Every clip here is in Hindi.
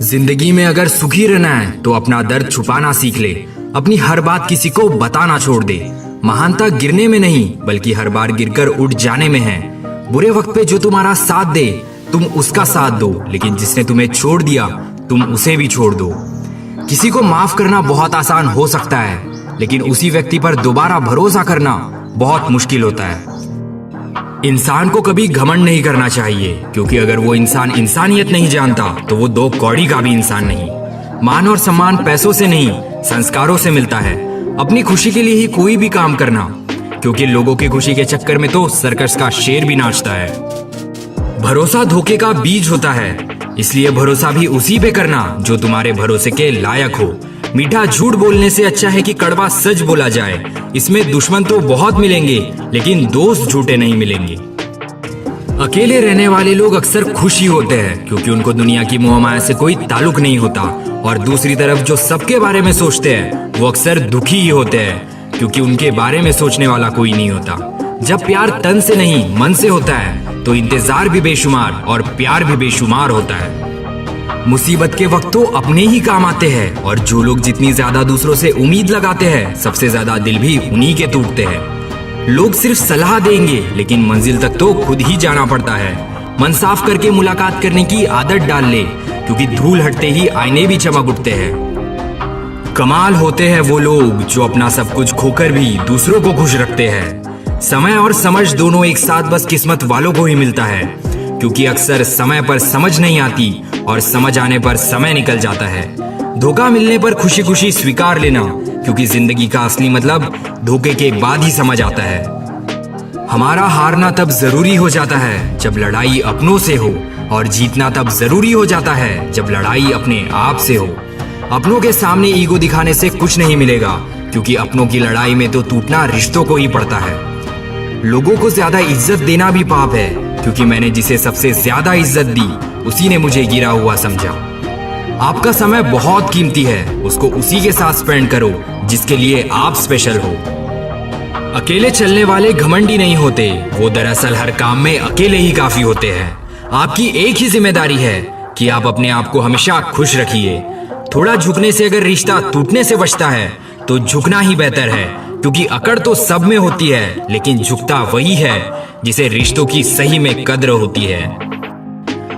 जिंदगी में अगर सुखी रहना है तो अपना दर्द छुपाना सीख ले। अपनी हर बात किसी को बताना छोड़ दे। महानता गिरने में नहीं बल्कि हर बार गिरकर उठ जाने में है। बुरे वक्त पे जो तुम्हारा साथ दे तुम उसका साथ दो, लेकिन जिसने तुम्हें छोड़ दिया तुम उसे भी छोड़ दो। किसी को माफ करना बहुत आसान हो सकता है, लेकिन उसी व्यक्ति पर दोबारा भरोसा करना बहुत मुश्किल होता है। इंसान को कभी घमंड नहीं करना चाहिए, क्योंकि अगर वो इंसान इंसानियत नहीं जानता तो वो दो कौड़ी का भी इंसान नहीं। मान और सम्मान पैसों से नहीं संस्कारों से मिलता है। अपनी खुशी के लिए ही कोई भी काम करना, क्योंकि लोगों की खुशी के चक्कर में तो सर्कस का शेर भी नाचता है। भरोसा धोखे का बीज होता है, इसलिए भरोसा भी उसी पे करना जो तुम्हारे भरोसे के लायक हो। मीठा झूठ बोलने से अच्छा है कि कड़वा सच बोला जाए। इसमें दुश्मन तो बहुत मिलेंगे, लेकिन दोस्त झूठे नहीं मिलेंगे। अकेले रहने वाले लोग अक्सर खुश ही होते हैं, क्योंकि उनको दुनिया की मोह माया से कोई ताल्लुक नहीं होता। और दूसरी तरफ जो सबके बारे में सोचते हैं वो अक्सर दुखी ही होते हैं, क्योंकि उनके बारे में सोचने वाला कोई नहीं होता। जब प्यार तन से नहीं मन से होता है तो इंतजार भी बेशुमार और प्यार भी बेशुमार होता है। मुसीबत के वक्त तो अपने ही काम आते हैं, और जो लोग जितनी ज्यादा दूसरों से उम्मीद लगाते हैं सबसे ज्यादा दिल भी उन्हीं के टूटते हैं। लोग सिर्फ सलाह देंगे, लेकिन मंजिल तक तो खुद ही जाना पड़ता है। मन साफ करके मुलाकात करने की आदत डाल ले, क्योंकि धूल हटते ही आईने भी चमक उठते हैं। कमाल होते हैं वो लोग जो अपना सब कुछ खोकर भी दूसरों को खुश रखते हैं। समय और समझ दोनों एक साथ बस किस्मत वालों को ही मिलता है, क्योंकि अक्सर समय पर समझ नहीं आती और समझ आने पर समय निकल जाता है। धोखा मिलने पर खुशी खुशी स्वीकार लेना, क्योंकि जिंदगी का असली मतलब धोखे के बाद ही समझ आता है। हमारा हारना तब जरूरी हो जाता है जब लड़ाई अपनों से हो, और जीतना तब जरूरी हो जाता है जब लड़ाई अपने आप से हो। अपनों के सामने ईगो दिखाने से कुछ नहीं मिलेगा, क्योंकि अपनों की लड़ाई में तो टूटना रिश्तों को ही पड़ता है। लोगों को ज्यादा इज्जत देना भी पाप है, क्योंकि मैंने जिसे सबसे ज्यादा इज्जत दी उसी ने मुझे गिरा हुआ समझा। आपका समय बहुत कीमती है, उसको उसी के साथ स्पेंड करो जिसके लिए आप स्पेशल हो। अकेले चलने वाले घमंडी नहीं होते, वो दरअसल हर काम में अकेले ही काफी होते हैं। आपकी एक ही जिम्मेदारी है कि आप अपने आप को हमेशा खुश रखिए। थोड़ा झुकने से अगर रिश्ता टूटने से बचता है तो झुकना ही बेहतर है, क्योंकि अकड़ तो सब में होती है, लेकिन झुकता वही है जिसे रिश्तों की सही में कद्र होती है।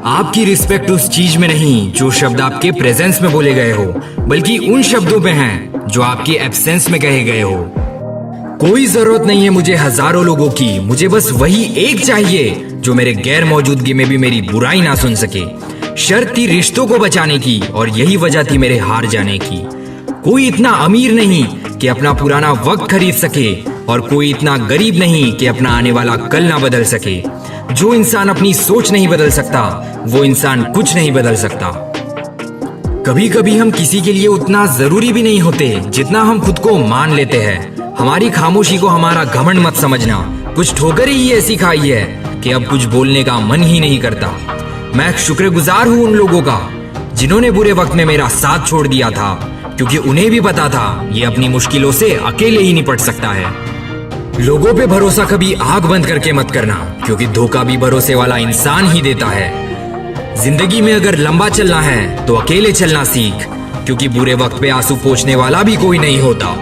आपकी रिस्पेक्ट उस चीज में नहीं जो शब्द आपके प्रेजेंस में बोले गए हो, बल्कि उन शब्दों में हैं जो आपके एब्सेंस में कहे गए हो। कोई जरूरत नहीं है मुझे हजारों लोगों की, मुझे बस वही एक चाहिए जो मेरे गैर मौजूदगी में भी मेरी बुराई ना सुन सके। शर्त थी रिश्तों को बचाने की, और यही वजह थी मेरे हार जाने की। कोई इतना अमीर नहीं कि अपना पुराना वक्त खरीद सके, और कोई इतना गरीब नहीं कि अपना आने वाला कल ना बदल सके। जो इंसान अपनी सोच नहीं बदल सकता वो इंसान कुछ नहीं बदल सकता। कभी कभी हम किसी के लिए उतना जरूरी भी नहीं होते जितना हम खुद को मान लेते हैं। हमारी खामोशी को हमारा घमंड मत समझना, कुछ ठोकर ही ऐसी खाई है कि अब कुछ बोलने का मन ही नहीं करता। मैं शुक्रगुजार हूँ उन लोगों का जिन्होंने बुरे वक्त में मेरा साथ छोड़ दिया था, क्योंकि उन्हें भी पता था ये अपनी मुश्किलों से अकेले ही निपट सकता है। लोगों पे भरोसा कभी आंख बंद करके मत करना, क्योंकि धोखा भी भरोसे वाला इंसान ही देता है। जिंदगी में अगर लंबा चलना है तो अकेले चलना सीख, क्योंकि बुरे वक्त पे आंसू पोंछने वाला भी कोई नहीं होता।